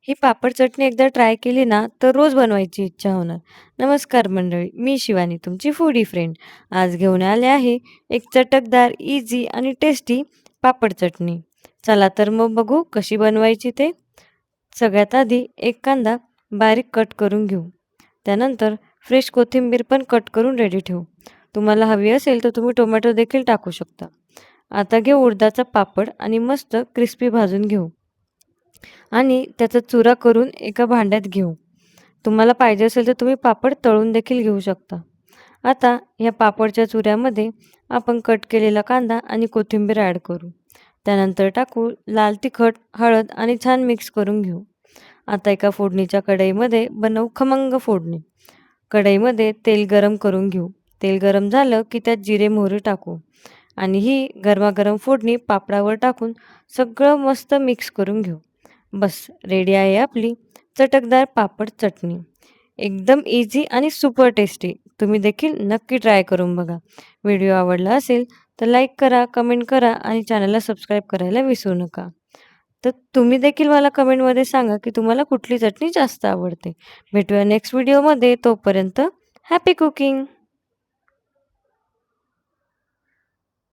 ही पापड चटणी एकदा ट्राय केली ना, तर रोज बनवायची इच्छा होणार. नमस्कार मंडळी, मी शिवानी तुमची फूडी फ्रेंड. आज घेऊन आले आहे एक चटकदार, इझी आणि टेस्टी पापड चटणी. चला तर मग बघू कशी बनवायची ते. सगळ्यात आधी एक कांदा बारीक कट करून घेऊ. त्यानंतर फ्रेश कोथिंबीर पण कट करून रेडी ठेवू. तुम्हाला हवी असेल तर तुम्ही टोमॅटो देखील टाकू शकता. आता घेऊ उडदाचा पापड आणि मस्त क्रिस्पी भाजून घेऊ. आणि त्याचा चुरा करून एका भांड्यात घेऊ. तुम्हाला पाहिजे असेल तर तुम्ही पापड तळून देखील घेऊ शकता. आता या पापडच्या चुऱ्यामध्ये आपण कट केलेला कांदा आणि कोथिंबीर ॲड करू. त्यानंतर टाकू लाल तिखट, हळद आणि छान मिक्स करून घेऊ. आता एका फोडणीच्या कढईमध्ये बनवू खमंग फोडणी. कढईमध्ये तेल गरम करून घेऊ. तेल गरम झालं की त्यात जिरे मोहरी टाकू आणि ही गरमागरम फोडणी पापडावर टाकून सगळं मस्त मिक्स करून घेऊ. बस रेडी आहे आपली चटकदार पापड चटणी. एकदम इझी आणि सुपर टेस्टी. तुम्ही देखील नक्की ट्राय करून बघा. व्हिडिओ आवडला असेल तर लाईक करा, कमेंट करा आणि चॅनलला सबस्क्राईब करायला विसरू नका. तर तुम्ही देखील मला कमेंटमध्ये सांगा की तुम्हाला कुठली चटणी जास्त आवडते. भेटूया नेक्स्ट व्हिडिओमध्ये. तोपर्यंत हॅपी कुकिंग.